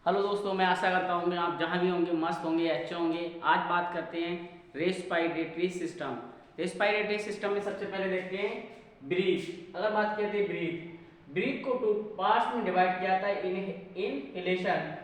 Hello दोस्तों, मैं आशा करता हूँ आप जहाँ भी होंगे मस्त होंगे, अच्छे होंगे। आज बात करते हैं रेस्पिरेटरी सिस्टम। रेस्पिरेटरी सिस्टम में सबसे पहले देखते हैं ब्रीथ। अगर बात करते हैं ब्रीथ को टू पार्ट्स में डिवाइड किया जाता है। इनहेलेशन,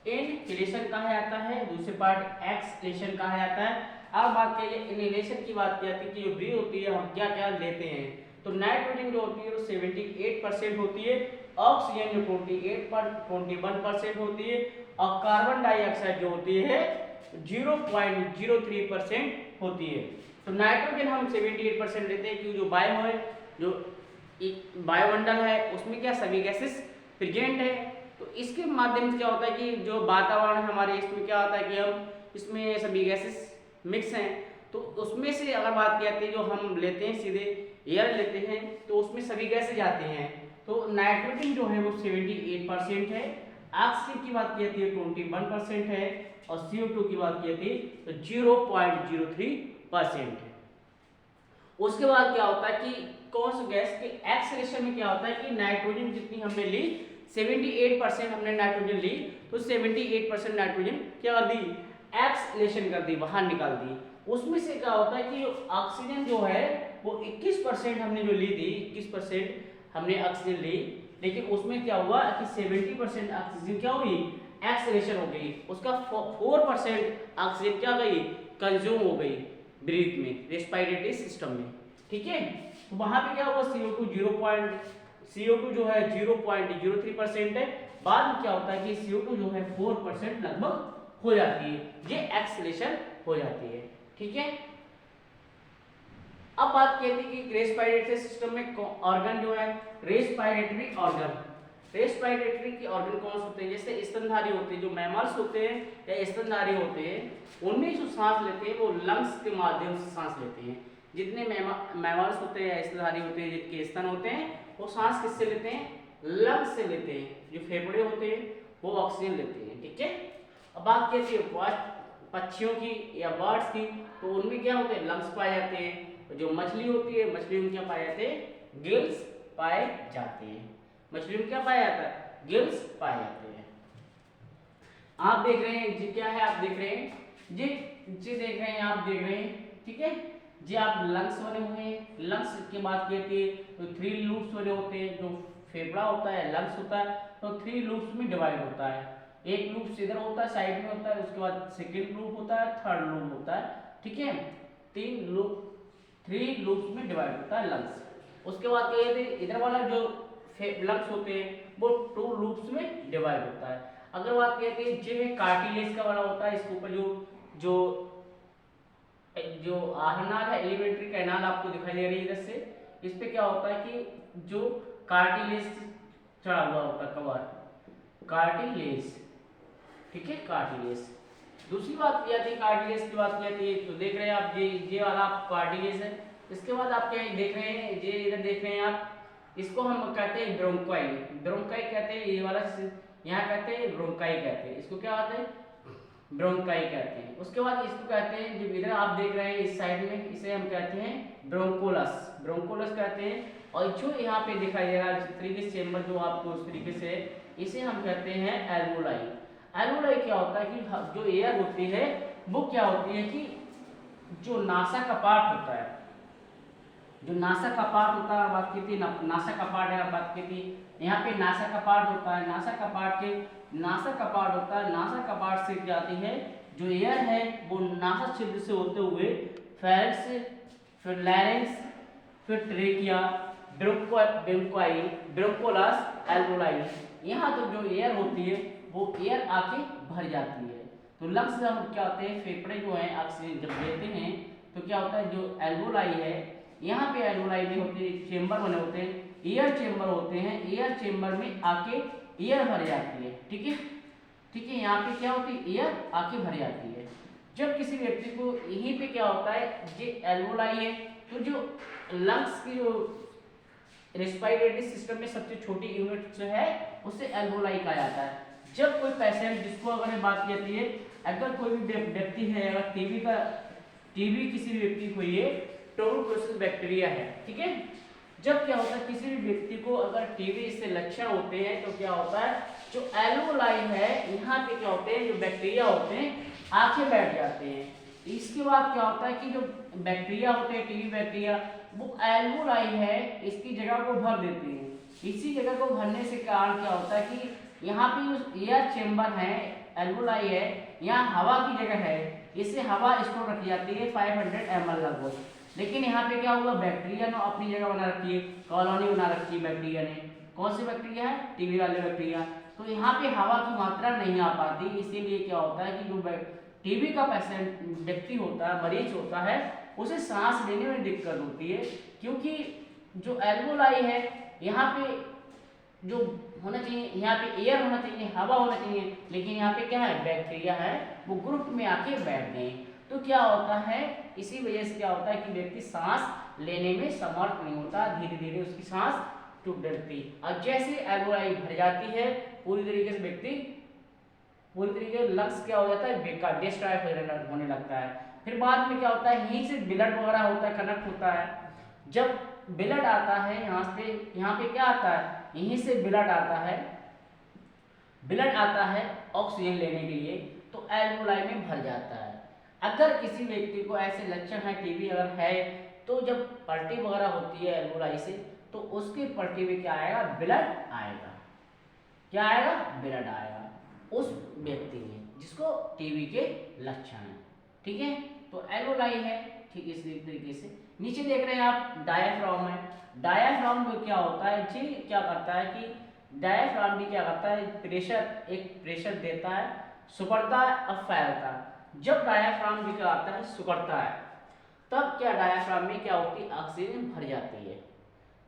इनहेलेशन कहा जाता है, दूसरे पार्ट एक्सहेलेशन कहा जाता है। अब बात करिए इनहेलेशन की, बात की जाती है कि जो ब्रीथ होती है हम क्या क्या लेते हैं। तो नाइट्रोजन जो होती है वो 78% होती है, ऑक्सीजन जो 21% होती है, और कार्बन डाइऑक्साइड जो होती है 0.03% होती है। तो नाइट्रोजन हम 78% लेते हैं क्योंकि जो बायो है, जो वायुमंडल है उसमें क्या सभी गैसेस प्रेजेंट है। तो इसके माध्यम से क्या होता है कि जो वातावरण है हमारे, इसमें क्या होता है कि हम इसमें सभी गैसेस मिक्स हैं। तो उसमें से अगर बात की जाती है जो हम लेते हैं सीधे एयर लेते हैं तो उसमें सभी गैसेज आते हैं। तो नाइट्रोजन जो है वो 78% है, ऑक्सीजन की बात की जाती है 21% है, और CO2 की बात की जाती है तो 0.03% है। उसके बाद क्या होता है कि कौन सी गैस के एक्सलेशन में क्या होता है कि नाइट्रोजन जितनी हमने ली 78% हमने नाइट्रोजन ली, तो 78% नाइट्रोजन क्या कर दी, एक्सलेशन कर दी, बाहर निकाल दी। उसमें से क्या होता है कि ऑक्सीजन जो है वो 21% हमने जो ली थी, 21% हमने ऑक्सीजन ली, लेकिन उसमें क्या हुआ कि 70% ऑक्सीजन क्या हुई, एक्सलेशन हो गई। उसका 4% ऑक्सीजन क्या गई, कंज्यूम हो गई ब्रीथ में, रेस्पिरेटरी सिस्टम में। ठीक है, तो वहां पे क्या हुआ CO2 जो है 0.03% है। बाद में क्या होता है कि CO2 जो है 4% लगभग हो जाती है, ये एक्सलेशन हो जाती है। ठीक है, अब बात कहती है कि रेस्पिरेटरी सिस्टम में ऑर्गन जो है रेस्पिरेटरी ऑर्गन, रेस्पिरेटरी के ऑर्गन कौन से होते हैं, जैसे स्तनधारी होते हैं, जो मैमल्स होते हैं या स्तनधारी होते हैं, उनमें जो सांस लेते हैं वो लंग्स के माध्यम से सांस लेते हैं। जितने मैमल्स होते हैं या स्तनधारी होते हैं जिनके स्तन होते हैं वो सांस किससे लेते हैं, लंग्स से लेते हैं। जो फेफड़े होते हैं वो ऑक्सीजन लेते हैं। ठीक है, अब बात कहती है पक्षियों की या बर्ड्स की, तो उनमें क्या होते हैं, लंग्स पाए जाते हैं। जो मछली होती है, मछली में क्या पाए जाते हैं, गिल्स पाए जाते हैं। मछली में क्या पाया जाता है, गिल्स पाए जाते हैं। आप देख रहे हैं जी, क्या है आप देख रहे हैं जी, जी देख रहे हैं, आप देख रहे हैं। ठीक है जी, आप लंग्स बने हुए हैं। लंग्स की बात कहती है तो 3 लूप्स बने होते हैं। जो फेफड़ा होता है, लंग्स होता है, तो 3 लूप्स में डिवाइड होता है। एक लूप इधर होता है, साइड में होता है, उसके बाद सेकंड लूप होता है, थर्ड लूप होता है। ठीक है, 3 लूप्स में डिवाइड होता है लंग्स। उसके बाद क्या कहते हैं, इधर वाला जो लंग्स होते हैं वो 2 लूप्स में डिवाइड होता है। अगर बात कहते हैं जो कार्टिलेज का वाला होता है, इसके ऊपर जो जो जो आहनाल है, एलिमेंट्री कैनाल आपको दिखाई दे रही है इधर से, इस पे क्या होता है कि जो कार्टिलेज चढ़ा हुआ होता है, कवर कार्टिलेज। ठीक है, कार्टिलेज। दूसरी बात की जाती है, कार्टिलेज की बात की जाती है तो देख रहे हैं आप ये वाला कार्टिलेज है। इसके बाद आप क्या देख रहे हैं, ये इधर देख रहे हैं आप, इसको हम कहते हैं ब्रोंकाई, ब्रोंकाई कहते हैं। ये वाला यहाँ कहते हैं ब्रोंकाई कहते हैं, इसको क्या कहते हैं, ब्रोंकाई कहते हैं। उसके बाद इसको कहते हैं, जो इधर आप देख रहे हैं इस साइड में, इसे हम कहते हैं ब्रोंकोलस, ब्रोंकोलस कहते हैं। और जो यहाँ पे दिखाई दे रहा है जिस तरीके से चेम्बर जो आपको उस तरीके से, इसे हम कहते हैं एल्वोलाई। एल्वोलाई क्या होता है कि जो एयर होती है वो क्या होती है कि जो नासा का पार्ट होता है, जो नासा का पार्ट होता है, बात की थी नासा का पार्ट है, बात की थी यहाँ पे नासा का पार्ट होता है। नासा का पार्ट होता है, नासा का पार्ट से क्या आती है, जो एयर है वो नासा छिद्र से होते हुए फेरेंक्स, फिर लैरिंक्स, फिर ट्रेकिया, ब्रोंकाई, ब्रोंकोलस, एल्वोलाई, यहाँ तो जो एयर होती है वो एयर आके भर जाती है। तो लंग्स जब क्या होते हैं, फेफड़े जो है ऑक्सीजन जब लेते हैं तो क्या होता है, जो एल्वोलाई है यहाँ पे एल्वोलाई में होते हैं, चेम्बर बने होते हैं, एयर चेम्बर होते हैं। एयर चेम्बर में आके एयर भर जाती है। ठीक है, ठीक है, यहाँ पे क्या होती है, एयर आके भर जाती है। जब किसी व्यक्ति को यहीं पे क्या होता है, ये एल्वोलाई है, तो जो लंग्स की जो रेस्पिरेटरी सिस्टम में सबसे छोटी यूनिट जो है उसे एल्वोलाई कहा जाता है। जब कोई पेशेंट, जिसको अगर बात की जाती है, अगर कोई भी व्यक्ति है, अगर टीबी किसी भी व्यक्ति को ये ट्यूबरकुलोसिस बैक्टीरिया है, ठीक है, जब क्या होता है किसी भी व्यक्ति को अगर टीबी से लक्षण होते हैं तो क्या होता है, जो एल्वोलाई है यहाँ पे क्या होते हैं, जो बैक्टीरिया होते हैं आके बैठ जाते हैं। इसके बाद क्या होता है कि जो बैक्टीरिया होते हैं टीबी बैक्टीरिया वो एल्वोलाई है इसकी जगह को भर देते हैं। इसी जगह को भरने से कारण क्या होता है कि यहाँ पे जो एयर चेम्बर है एल्वोलाई है, यहाँ हवा की जगह है, इससे हवा स्टोर रखी जाती है 500 ml लगभग। लेकिन यहाँ पे क्या हुआ, बैक्टीरिया ने अपनी जगह बना रखी है, कॉलोनी बना रखी है बैक्टीरिया ने। कौन सी बैक्टीरिया है, टीबी वाले बैक्टीरिया। तो यहाँ पे हवा की मात्रा नहीं आ पाती, इसीलिए क्या होता है कि जो टीबी का पेशेंट व्यक्ति होता है, मरीज होता है, उसे सांस लेने में दिक्कत होती है, क्योंकि जो एल्वोलाई है यहाँ पे जो होना चाहिए, यहाँ पे एयर होना चाहिए, हवा होना चाहिए, लेकिन यहाँ पे क्या है, बैक्टीरिया है, वो ग्रुप में आके बैठ गए। तो क्या होता है, इसी वजह से क्या होता है कि व्यक्ति सांस लेने में समर्थ नहीं होता, धीरे धीरे उसकी सांस टूट जाती। और जैसे एल्वोलाई भर जाती है पूरी तरीके से व्यक्ति पूरी तरीके से लंग्स क्या हो जाता है, बेकार डिस्ट्रॉय होने लगता है। फिर बाद में क्या होता है, यहीं से ब्लड वगैरह होता है, कनेक्ट होता है। जब ब्लड आता है यहाँ पे क्या आता है, यहीं से ब्लड आता है, ब्लड आता है ऑक्सीजन लेने के लिए, तो एल्वोलाई में भर जाता है। अगर किसी व्यक्ति को ऐसे लक्षण है, टीबी अगर है, तो जब पलटी वगैरह होती है एल्वोलाई से, तो उसके पलटी में क्या आएगा, ब्लड आएगा। क्या आएगा, ब्लड आएगा उस व्यक्ति में जिसको टीबी के लक्षण है। ठीक है, तो एल्वोलाई है। ठीक इसी तरीके से नीचे देख रहे हैं आप, डायाफ्राम है। डायाफ्राम में क्या होता है जी, क्या करता है कि डायाफ्राम भी क्या करता है, एक प्रेशर देता है, सिकुड़ता है और फैलता है। जब डायाफ्राम भी क्या आता है, सिकुड़ता है, तब क्या डायाफ्राम में क्या होती है, ऑक्सीजन भर जाती है।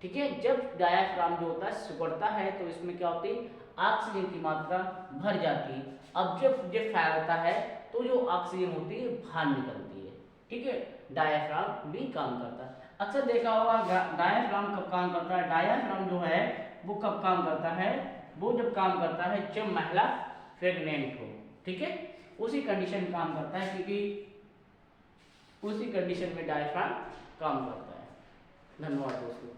ठीक है, जब डायाफ्राम जो होता है सिकुड़ता है तो इसमें क्या होती है, ऑक्सीजन की मात्रा भर जाती है। अब जब ये फैलता है तो जो ऑक्सीजन होती है बाहर निकलती है। ठीक है, डायाफ्राम भी काम करता है। अक्सर देखा होगा डायाफ्राम कब काम करता है, डायाफ्राम जो है वो कब काम करता है, वो जब काम करता है जब महिला प्रेग्नेंट हो। ठीक है, उसी कंडीशन में काम करता है, क्योंकि उसी कंडीशन में डायाफ्राम काम करता है। धन्यवाद दोस्तों।